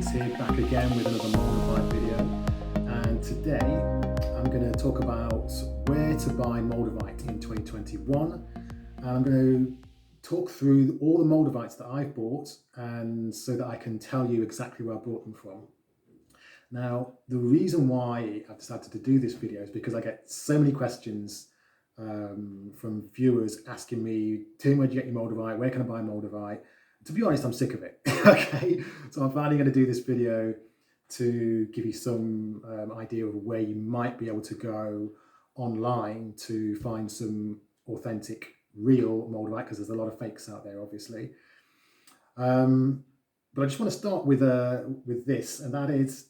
James here, back again with another Moldavite video. And today I'm going to talk about where to buy Moldavite in 2021. And I'm going to talk through all the Moldavites that I've bought, and so that I can tell you exactly where I bought them from. Now, the reason why I've decided to do this video is because I get so many questions from viewers asking me, Tim, where do you get your Moldavite? Where can I buy Moldavite? To be honest, I'm sick of it. Okay, so I'm finally going to do this video to give you some idea of where you might be able to go online to find some authentic, real Moldavite, because there's a lot of fakes out there, obviously. But I just want to start with this, and that is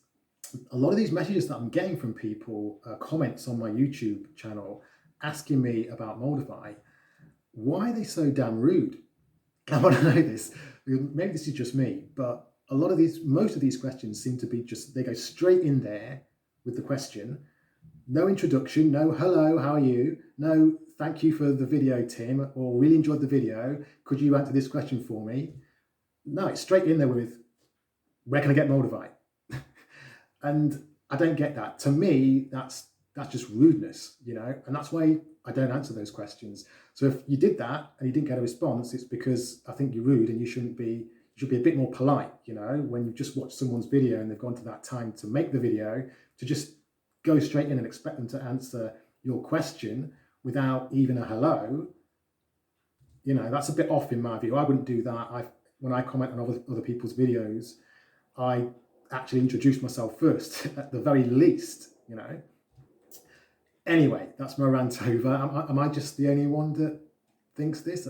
a lot of these messages that I'm getting from people, comments on my YouTube channel, asking me about Moldavite. Why are they so damn rude? I want to know this. Maybe this is just me, but most of these questions seem to be they go straight in there with the question. No introduction, no hello, how are you? No, thank you for the video, Tim, or really enjoyed the video. Could you answer this question for me? No, it's straight in there with, where can I get Moldavite? And I don't get that. To me, that's just rudeness, and that's why I don't answer those questions. So if you did that and you didn't get a response, it's because I think you're rude, and you should be a bit more polite, when you've just watched someone's video and they've gone to that time to make the video, to just go straight in and expect them to answer your question without even a hello. That's a bit off in my view. I wouldn't do that. When I comment on other people's videos, I actually introduce myself first, at the very least, Anyway, that's my rant over. Am I just the only one that thinks this?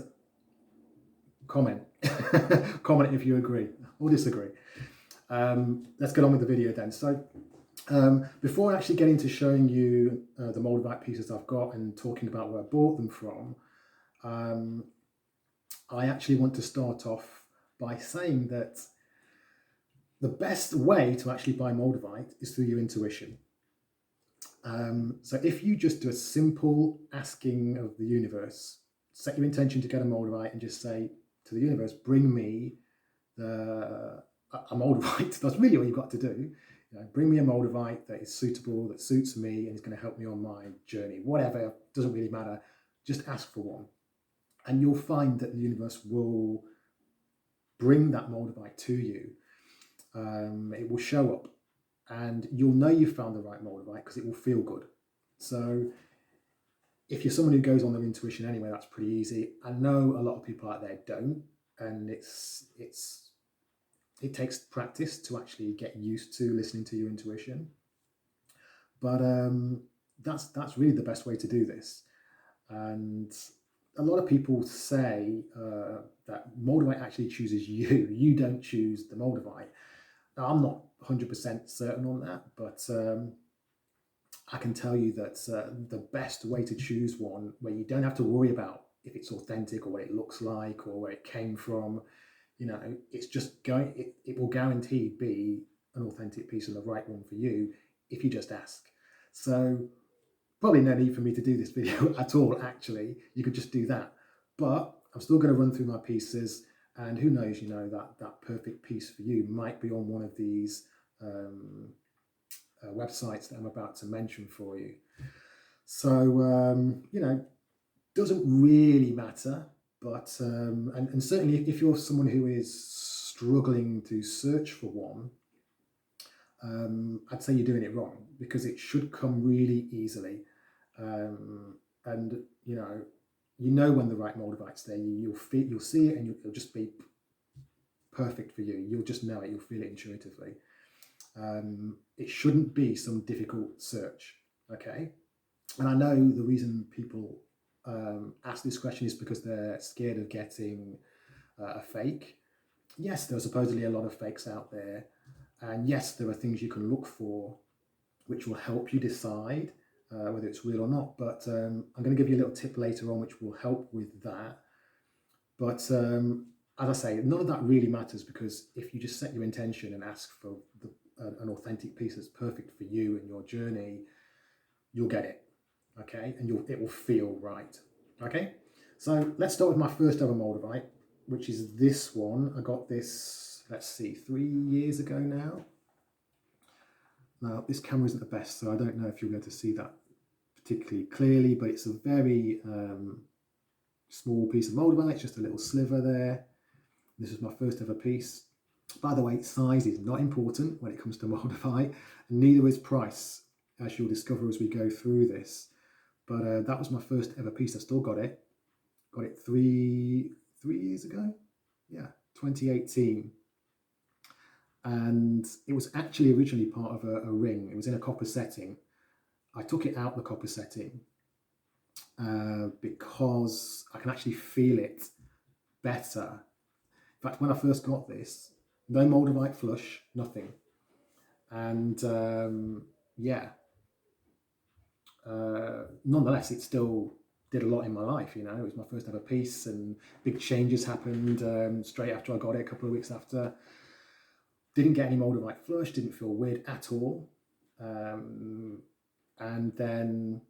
Comment. Comment if you agree or disagree. Let's get on with the video then. So before I actually get into showing you the Moldavite pieces I've got and talking about where I bought them from, I actually want to start off by saying that the best way to actually buy Moldavite is through your intuition. So if you just do a simple asking of the universe, set your intention to get a Moldavite and just say to the universe, bring me a Moldavite. That's really all you've got to do. Bring me a Moldavite that is suitable, that suits me, and is going to help me on my journey. Whatever, doesn't really matter. Just ask for one. And you'll find that the universe will bring that Moldavite to you. It will show up. And you'll know you've found the right Moldavite because it will feel good. So if you're someone who goes on their intuition anyway, that's pretty easy. I know a lot of people out there don't, and it takes practice to actually get used to listening to your intuition. But that's really the best way to do this. And a lot of people say that Moldavite actually chooses you. You don't choose the Moldavite. Now, I'm not 100% certain on that, but I can tell you that the best way to choose one where you don't have to worry about if it's authentic or what it looks like or where it came from, it's just it will guarantee be an authentic piece and the right one for you if you just ask. So probably no need for me to do this video at all, actually. You could just do that. But I'm still going to run through my pieces. And who knows, that perfect piece for you might be on one of these websites that I'm about to mention for you. So, doesn't really matter. But, and certainly if you're someone who is struggling to search for one, I'd say you're doing it wrong, because it should come really easily. And, you know when the right Moldavite's there. You'll see it, and it'll just be perfect for you. You'll just know it. You'll feel it intuitively. It shouldn't be some difficult search, okay? And I know the reason people ask this question is because they're scared of getting a fake. Yes, there are supposedly a lot of fakes out there, and yes, there are things you can look for which will help you decide whether it's real or not. But I'm going to give you a little tip later on which will help with that. But as I say, none of that really matters, because if you just set your intention and ask for an authentic piece that's perfect for you and your journey, you'll get it, okay? And it will feel right, okay? So let's start with my first ever Moldavite, which is this one. I got this let's see, 3 years ago now. Now, this camera isn't the best, so I don't know if you'll be able to see that particularly clearly, but it's a very small piece of Moldavite. It's just a little sliver there. This is my first ever piece. By the way, size is not important when it comes to Moldavite, and neither is price, as you'll discover as we go through this. But that was my first ever piece. I still got it. Got it three years ago. Yeah, 2018. And it was actually originally part of a ring. It was in a copper setting. I took it out the copper setting because I can actually feel it better. In fact, when I first got this, no Moldavite flush, nothing. And nonetheless, it still did a lot in my life. You know, it was my first ever piece, and big changes happened straight after I got it, a couple of weeks after. Didn't get any Moldavite flush, didn't feel weird at all. And then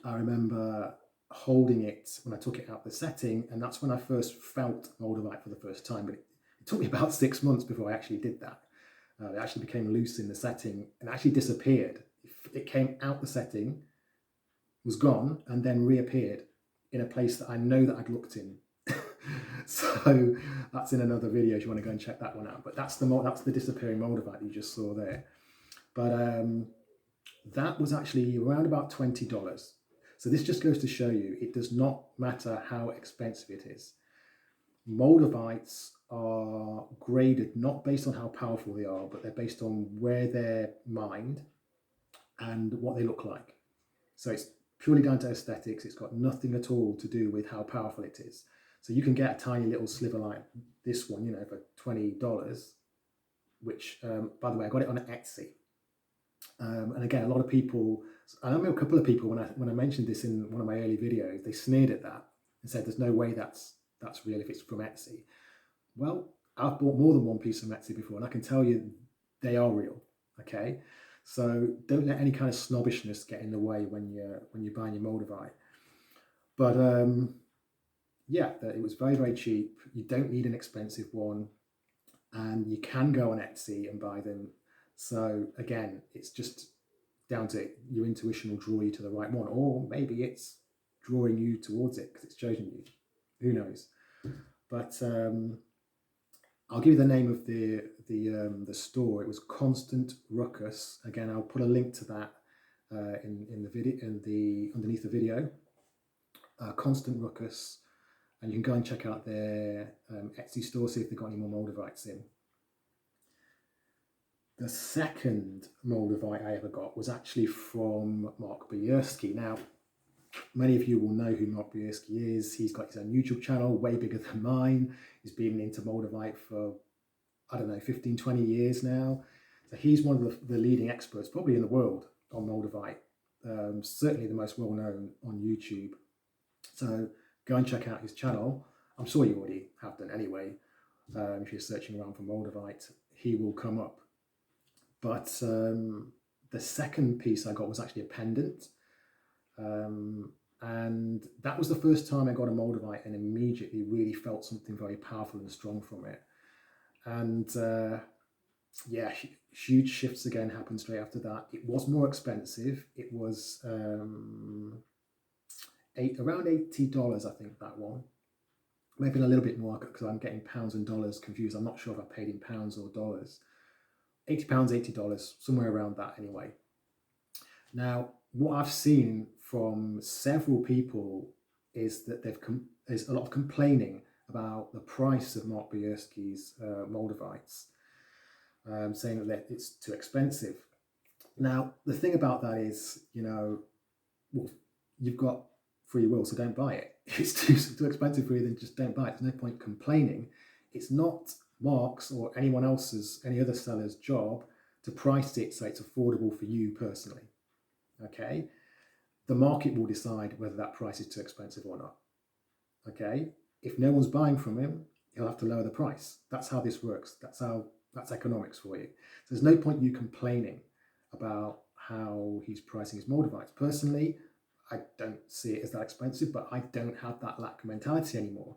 I remember holding it when I took it out the setting, and that's when I first felt Moldavite for the first time. But it took me about 6 months before I actually did that. It actually became loose in the setting and actually disappeared. It came out the setting, was gone, and then reappeared in a place that I know that I'd looked in. So that's in another video if you want to go and check that one out. But that's the disappearing Moldavite you just saw there. But that was actually around about $20. So this just goes to show you it does not matter how expensive it is. Moldavites are graded not based on how powerful they are, but they're based on where they're mined and what they look like. So it's purely down to aesthetics. It's got nothing at all to do with how powerful it is. So you can get a tiny little sliver like this one, you know, for $20, which, by the way, I got it on Etsy. And again, a lot of people, I know a couple of people, when I mentioned this in one of my early videos, they sneered at that and said, there's no way that's real if it's from Etsy. Well, I've bought more than one piece from Etsy before, and I can tell you they are real, okay? So don't let any kind of snobbishness get in the way when you're buying your Moldavite. But yeah, it was very, very cheap. You don't need an expensive one, and you can go on Etsy and buy them. So again, it's just down to your intuition will draw you to the right one, or maybe it's drawing you towards it because it's chosen you. Who knows? But I'll give you the name of the store. It was Constant Ruckus. Again, I'll put a link to that in the video, underneath the video. Constant Ruckus, and you can go and check out their Etsy store, see if they've got any more Moldavites in. The second Moldavite I ever got was actually from Mark Buyerski. Now, many of you will know who Mark Buyerski is. He's got his own YouTube channel, way bigger than mine. He's been into Moldavite for, I don't know, 15, 20 years now. So he's one of the leading experts, probably in the world, on Moldavite. Certainly the most well-known on YouTube. So go and check out his channel. I'm sure you already have done anyway. If you're searching around for Moldavite, he will come up. But the second piece I got was actually a pendant. And that was the first time I got a Moldavite and immediately really felt something very powerful and strong from it. And yeah, huge shifts again happened straight after that. It was more expensive. It was around $80, I think, that one. Maybe a little bit more because I'm getting pounds and dollars confused. I'm not sure if I paid in pounds or dollars. £80, $80, somewhere around that anyway. Now, what I've seen from several people is that there's a lot of complaining about the price of Mark Buyerski's Moldavites, saying that it's too expensive. Now, the thing about that is, you know, well, you've got free will, so don't buy it. If it's too expensive for you, then just don't buy it. There's no point complaining. It's not Mark's or anyone else's, any other seller's job to price it so it's affordable for you personally. Okay, the market will decide whether that price is too expensive or not. Okay, if no one's buying from him, he'll have to lower the price. That's how this works. That's economics for you. So there's no point you complaining about how he's pricing his Moldavites. Personally, I don't see it as that expensive, but I don't have that lack mentality anymore.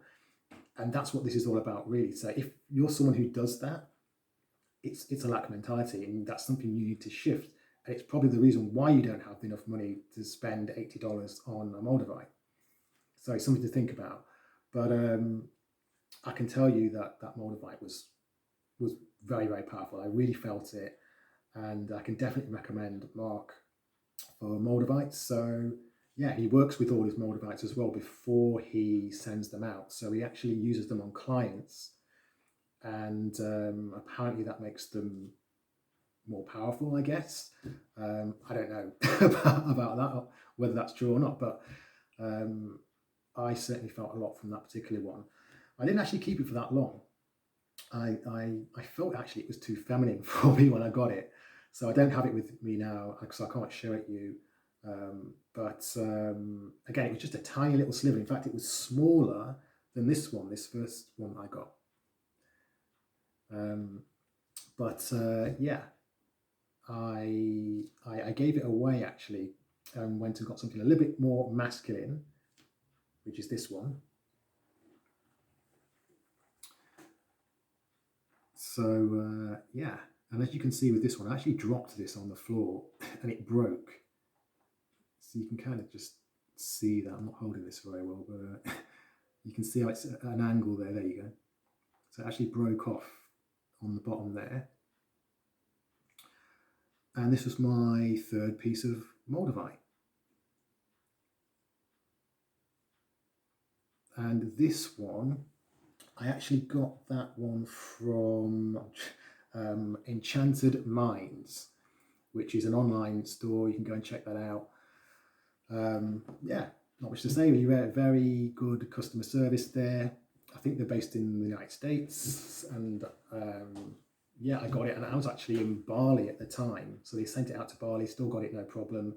And that's what this is all about, really. So if you're someone who does that, it's a lack of mentality, and that's something you need to shift. And it's probably the reason why you don't have enough money to spend $80 on a Moldavite. So it's something to think about. But I can tell you that that Moldavite was very, very powerful. I really felt it, and I can definitely recommend Mark for Moldavites. So yeah, he works with all his Moldavites as well before he sends them out. So he actually uses them on clients, and apparently that makes them more powerful, I guess. I don't know about that, whether that's true or not, but I certainly felt a lot from that particular one. I didn't actually keep it for that long. I felt actually it was too feminine for me when I got it. So I don't have it with me now because I can't show it you. But again, it was just a tiny little sliver. In fact, it was smaller than this one, this first one I got. Yeah, I gave it away actually, and went and got something a little bit more masculine, which is this one. So yeah, and as you can see with this one, I actually dropped this on the floor and it broke. So you can kind of just see that. I'm not holding this very well, but you can see how it's at an angle there. There you go. So it actually broke off on the bottom there. And this was my third piece of Moldavite. And this one, I actually got that one from Enchanted Minds, which is an online store. You can go and check that out. Yeah, not much to say. We had very good customer service there. I think they're based in the United States, and yeah, I got it, and I was actually in Bali at the time, so they sent it out to Bali. Still got it, no problem.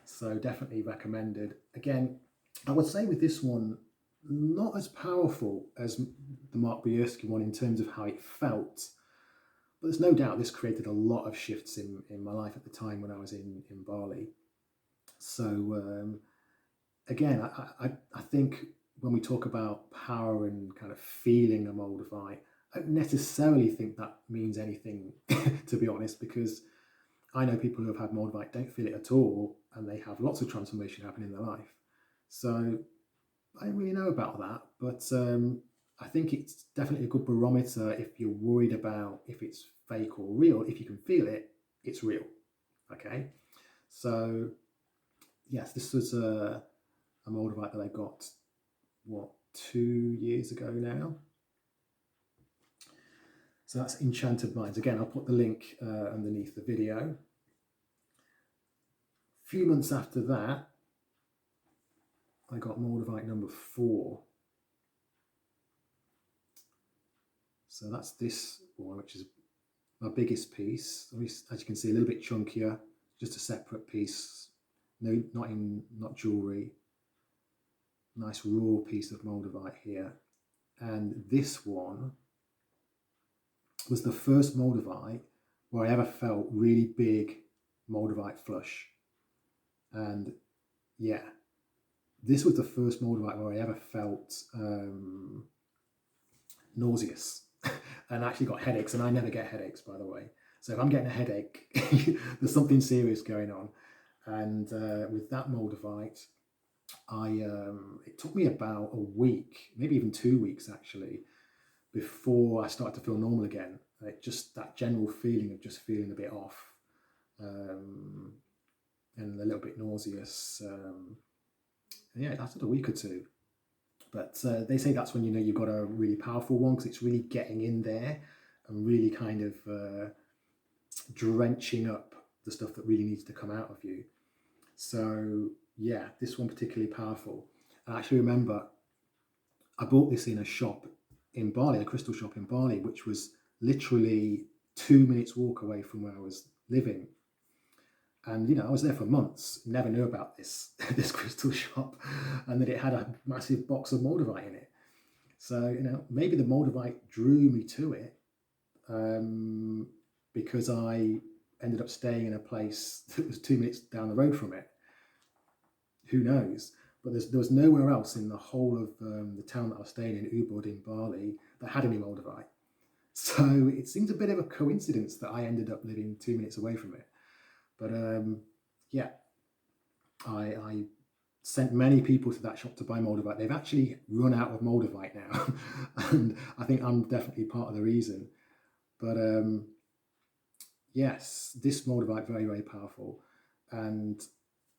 So definitely recommended. Again, I would say with this one, not as powerful as the Mark Bierski one in terms of how it felt, but there's no doubt this created a lot of shifts in my life at the time when I was in Bali. So again, I think when we talk about power and kind of feeling a Moldavite, I don't necessarily think that means anything, to be honest, because I know people who have had Moldavite don't feel it at all, and they have lots of transformation happening in their life. So I don't really know about that, but I think it's definitely a good barometer if you're worried about if it's fake or real. If you can feel it, it's real. Okay, so yes, this was a Moldavite that I got, what, 2 years ago now. So that's Enchanted Minds. Again, I'll put the link underneath the video. A few months after that, I got Moldavite number 4. So that's this one, which is my biggest piece. As you can see, a little bit chunkier, just a separate piece. No, not jewelry. Nice raw piece of Moldavite here. And this one was the first Moldavite where I ever felt really big Moldavite flush. And yeah, this was the first Moldavite where I ever felt nauseous and actually got headaches. And I never get headaches, by the way. So if I'm getting a headache, there's something serious going on. And with that Moldavite, it took me about a week, maybe even 2 weeks actually, before I started to feel normal again. Just that general feeling of just feeling a bit off and a little bit nauseous. Yeah, it lasted a week or two. But they say that's when you know you've got a really powerful one, because it's really getting in there and really kind of drenching up the stuff that really needs to come out of you. So yeah, this one particularly powerful. I actually remember I bought this in a shop in Bali, a crystal shop in Bali, which was literally 2 minutes walk away from where I was living. And you know, I was there for months, never knew about this this crystal shop, and that it had a massive box of Moldavite in it. So you know, maybe the Moldavite drew me to it because I ended up staying in a place that was 2 minutes down the road from it. Who knows? But there was nowhere else in the whole of the town that I was staying in, Ubud in Bali, that had any Moldavite. So it seems a bit of a coincidence that I ended up living 2 minutes away from it. But yeah, I sent many people to that shop to buy Moldavite. They've actually run out of Moldavite now, and I think I'm definitely part of the reason. But yes, this Moldavite, very, very powerful. And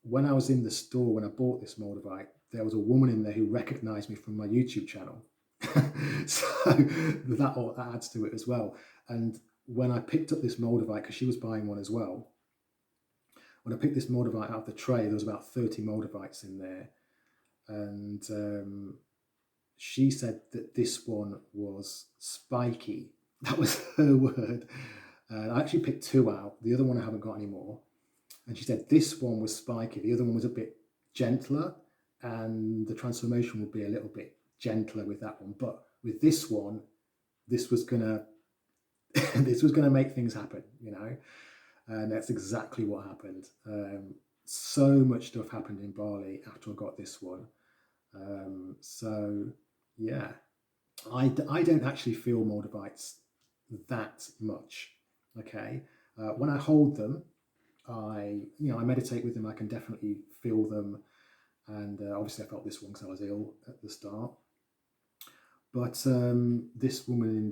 when I was in the store, when I bought this Moldavite, there was a woman in there who recognized me from my YouTube channel. So that adds to it as well. And when I picked up this Moldavite, because she was buying one as well, when I picked this Moldavite out of the tray, there was about 30 Moldavites in there. And she said that this one was spiky. That was her word. I actually picked two out. The other one I haven't got anymore. And she said this one was spiky. The other one was a bit gentler, and the transformation would be a little bit gentler with that one. But with this one, this was gonna this was gonna make things happen, you know. And that's exactly what happened. So much stuff happened in Bali after I got this one. So yeah, I don't actually feel Moldavites that much. Okay, when I hold them, I meditate with them. I can definitely feel them, and obviously I felt this one because I was ill at the start. But this woman in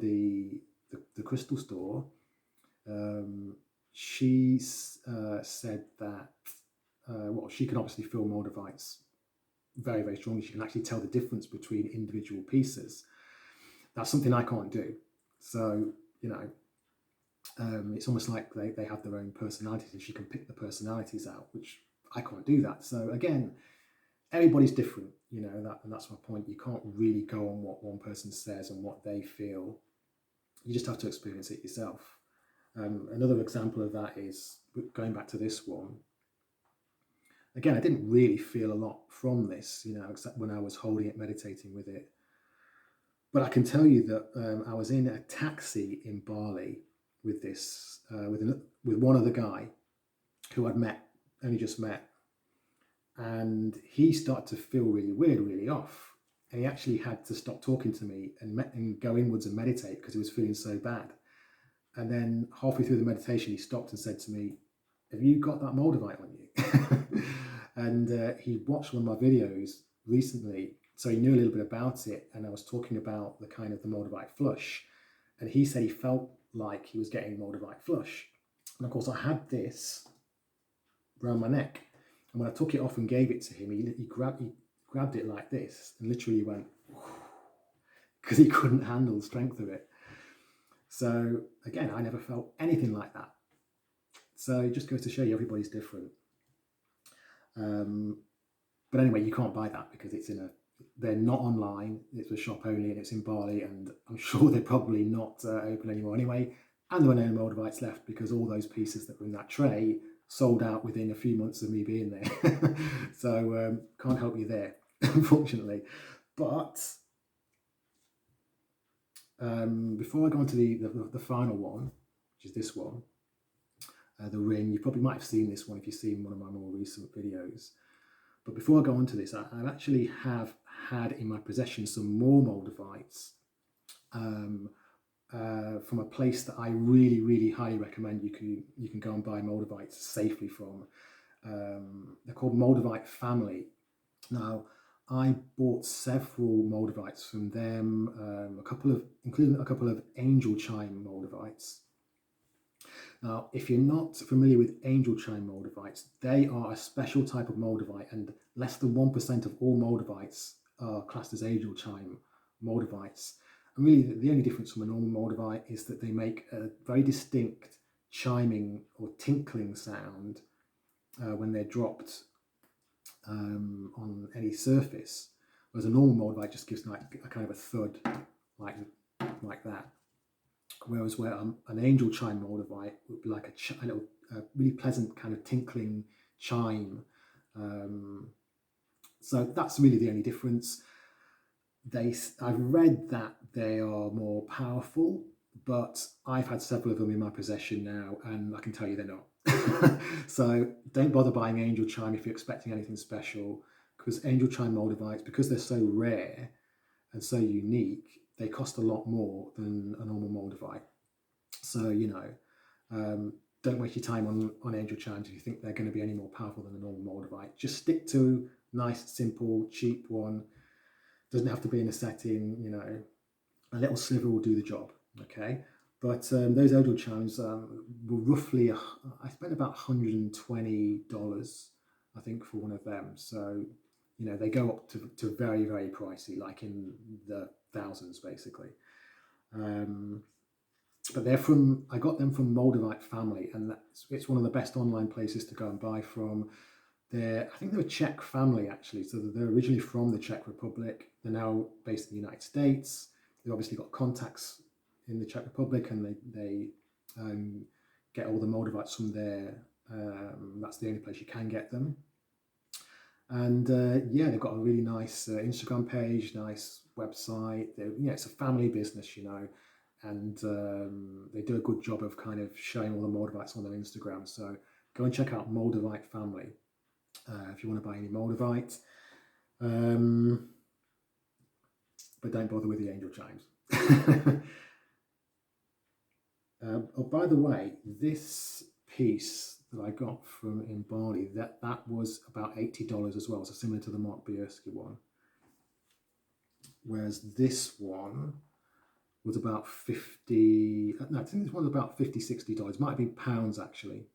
the crystal store, she said that well, she can obviously feel Moldavites very, very strongly. She can actually tell the difference between individual pieces. That's something I can't do. So it's almost like they have their own personalities, and she can pick the personalities out, which I can't do that. So again, everybody's different, and that's my point. You can't really go on what one person says and what they feel. You just have to experience it yourself. Another example of that is going back to this one. Again, I didn't really feel a lot from this, except when I was holding it, meditating with it. But I can tell you that I was in a taxi in Bali with this, with one other guy who I'd only just met, and he started to feel really weird, really off, and he actually had to stop talking to me and go inwards and meditate because he was feeling so bad. And then halfway through the meditation, he stopped and said to me, "Have you got that Moldavite on you?" And he watched one of my videos recently, so he knew a little bit about it. And I was talking about the kind of the Moldavite flush, and he said he felt like he was getting Moldavite flush. And of course, I had this around my neck, and when I took it off and gave it to him, he grabbed it like this and literally went, because he couldn't handle the strength of it. So again, I never felt anything like that. So it just goes to show you everybody's different. But anyway, you can't buy that because they're not online. It's a shop only, and it's in Bali, and I'm sure they're probably not open anymore anyway. And there were no Moldavites left because all those pieces that were in that tray sold out within a few months of me being there. So can't help you there, unfortunately. But before I go on to the final one, which is this one, the ring, you probably might have seen this one if you've seen one of my more recent videos. But before I go on to this, I actually have had in my possession some more Moldavites from a place that I really, really highly recommend you can go and buy Moldavites safely from. They're called Moldavite Family. Now, I bought several Moldavites from them, including a couple of Angel Chime Moldavites. Now, if you're not familiar with Angel Chime Moldavites, they are a special type of Moldavite, and less than 1% of all Moldavites are classed as Angel Chime Moldavites. And really, the only difference from a normal Moldavite is that they make a very distinct chiming or tinkling sound when they're dropped on any surface, whereas a normal Moldavite just gives like a kind of a thud, like that. Whereas where an Angel Chime Moldavite would be like a really pleasant kind of tinkling chime. So that's really the only difference. I've read that they are more powerful, but I've had several of them in my possession now, and I can tell you they're not. So don't bother buying Angel Chime if you're expecting anything special, because Angel Chime Moldavites, because they're so rare and so unique, they cost a lot more than a normal Moldavite. So, don't waste your time on Angel Challenge if you think they're going to be any more powerful than a normal Moldavite. Just stick to nice, simple, cheap one. Doesn't have to be in a setting, a little sliver will do the job, okay? But those Angel Challenges were roughly, I spent about $120, I think, for one of them. So, they go up to very, very pricey, like in the thousands, basically. But I got them from Moldavite Family, and it's one of the best online places to go and buy from. I think they're a Czech family, actually. So they're originally from the Czech Republic. They're now based in the United States. They've obviously got contacts in the Czech Republic, and they get all the Moldavites from there. That's the only place you can get them. And they've got a really nice Instagram page, nice website. It's a family business, and they do a good job of kind of showing all the Moldavites on their Instagram. So go and check out Moldavite Family if you want to buy any Moldavite. But don't bother with the angel chimes. By the way, this piece that I got from in Bali, that was about $80 as well, so similar to the Mark Bierski one. Whereas this one was about I think this one was about $50, $60. Might have been pounds, actually.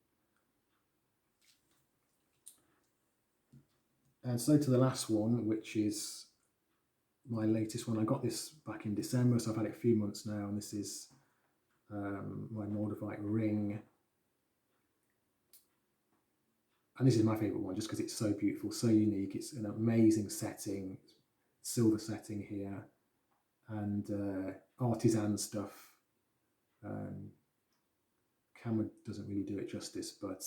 And so to the last one, which is my latest one. I got this back in December, so I've had it a few months now, and this is my Moldavite ring. And this is my favourite one just because it's so beautiful, so unique. It's an amazing setting, silver setting here, and artisan stuff. Camera doesn't really do it justice, but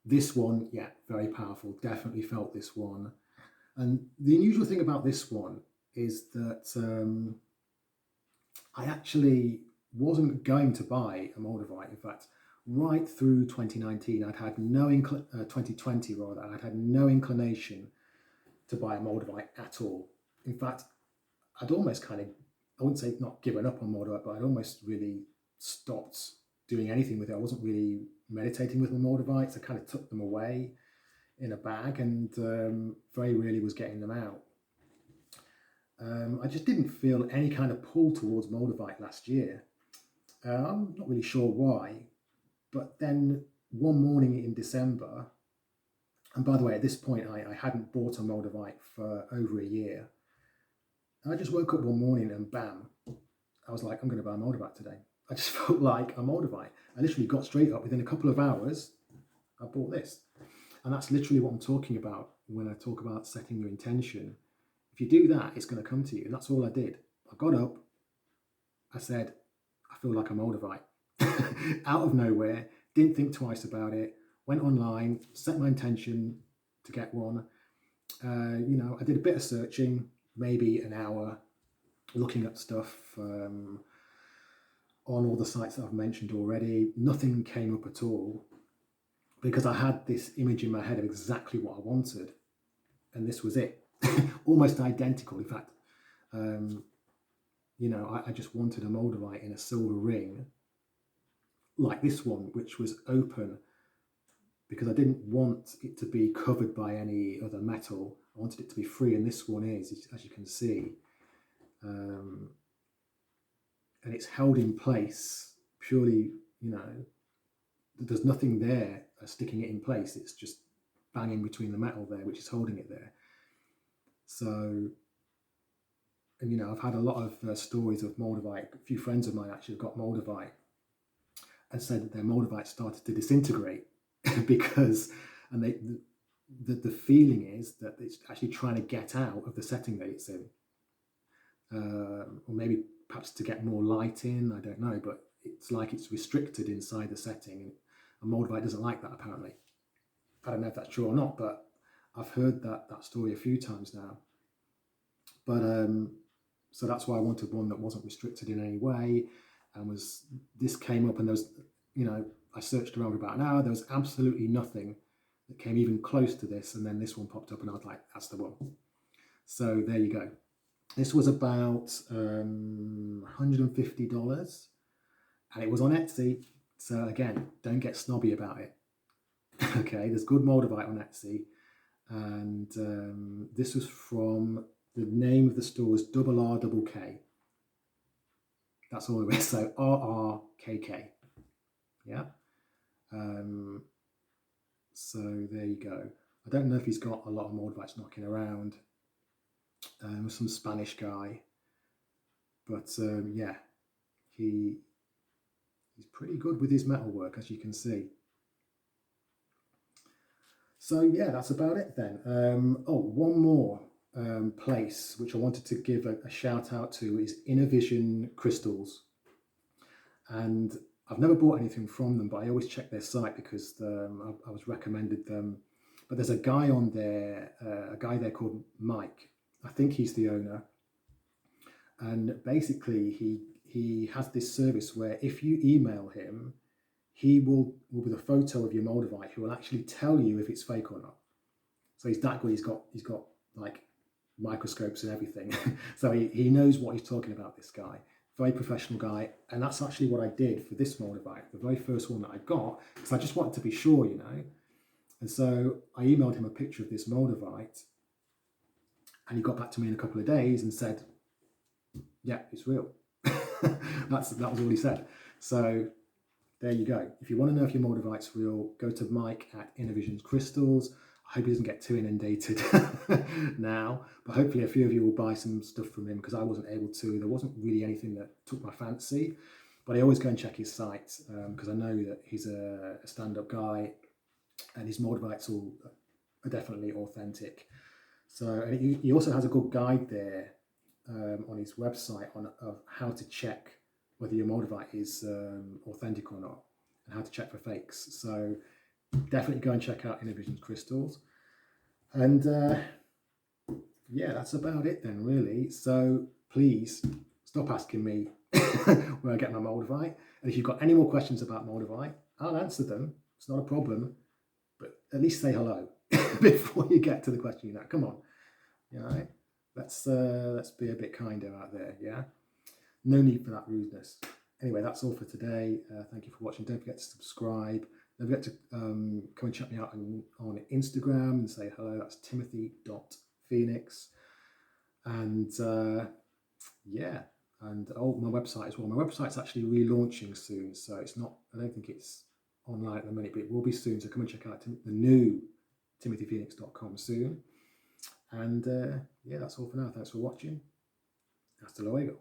this one, yeah, very powerful. Definitely felt this one. And the unusual thing about this one is that I actually wasn't going to buy a Moldavite. In fact, right through 2019, 2020 rather, I'd had no inclination to buy a Moldavite at all. In fact, I'd almost I wouldn't say not given up on Moldavite, but I'd almost really stopped doing anything with it. I wasn't really meditating with my Moldavites. I kind of took them away in a bag and very rarely was getting them out. I just didn't feel any kind of pull towards Moldavite last year. I'm not really sure why, but then one morning in December, and by the way, at this point, I hadn't bought a Moldavite for over a year. And I just woke up one morning and bam, I was like, I'm going to buy a Moldavite today. I just felt like a Moldavite. I literally got straight up within a couple of hours. I bought this. And that's literally what I'm talking about when I talk about setting your intention. If you do that, it's going to come to you. And that's all I did. I got up. I said, I feel like a Moldavite. Out of nowhere. Didn't think twice about it. Went online, set my intention to get one. I did a bit of searching, maybe an hour, looking up stuff on all the sites that I've mentioned already. Nothing came up at all because I had this image in my head of exactly what I wanted, and this was it. Almost identical. In fact, I just wanted a Moldavite in a silver ring like this one, which was open, because I didn't want it to be covered by any other metal. I wanted it to be free, and this one is, as you can see. And it's held in place purely, there's nothing there sticking it in place. It's just banging between the metal there, which is holding it there. So, and I've had a lot of stories of Moldavite. A few friends of mine actually have got Moldavite and said that their Moldavite started to disintegrate because, and the feeling is that it's actually trying to get out of the setting that it's in. Or maybe perhaps to get more light in, I don't know, but it's like it's restricted inside the setting, and Moldavite doesn't like that, apparently. I don't know if that's true or not, but I've heard that story a few times now. But so that's why I wanted one that wasn't restricted in any way, and this came up, and there was, I searched around for about an hour. There was absolutely nothing that came even close to this, and then this one popped up, and I was like, that's the one. So there you go. This was about $150, and it was on Etsy. So again, don't get snobby about it. Okay, there's good Moldavite on Etsy, and this was from, the name of the store was RRKK. That's all it is. So RRKK. Yeah. So there you go. I don't know if he's got a lot of Moldavites knocking around. Some Spanish guy, but yeah, he's pretty good with his metalwork, as you can see. So yeah, that's about it then. One more place which I wanted to give a shout out to is Innovision Crystals, and I've never bought anything from them, but I always check their site because I was recommended them. But there's a guy on there, a guy there called Mike. I think he's the owner, and basically he has this service where if you email him, he will with a photo of your Moldavite, he will actually tell you if it's fake or not. So he's that good. He's got like microscopes and everything. So he knows what he's talking about, this guy. Very professional guy. And that's actually what I did for this Moldavite, the very first one that I got, because I just wanted to be sure, you know. And so I emailed him a picture of this Moldavite, and he got back to me in a couple of days and said, yeah, it's real. That was all he said. So there you go. If you want to know if your Moldavite's real, go to Mike at Innovision Crystals. I hope he doesn't get too inundated now, but hopefully a few of you will buy some stuff from him, because I wasn't able to. There wasn't really anything that took my fancy, but I always go and check his site because I know that he's a stand-up guy, and his Moldavites all are definitely authentic. So and he also has a good guide there on his website of how to check whether your Moldavite is authentic or not, and how to check for fakes. So definitely go and check out Innovision Crystals. And yeah, that's about it then, really. So please stop asking me where I get my Moldavite. And if you've got any more questions about Moldavite, I'll answer them. It's not a problem. But at least say hello before you get to the question. You know, come on. You know, let's be a bit kinder out there. Yeah. No need for that rudeness. Anyway, that's all for today. Thank you for watching. Don't forget to subscribe. Don't forget to come and check me out on Instagram and say hello. That's timothy.phoenix. And yeah, and my website as well. My website's actually relaunching soon, so it's not, I don't think it's online at the minute, but it will be soon. So come and check out the new timothyphoenix.com soon. And yeah, that's all for now. Thanks for watching. Hasta luego.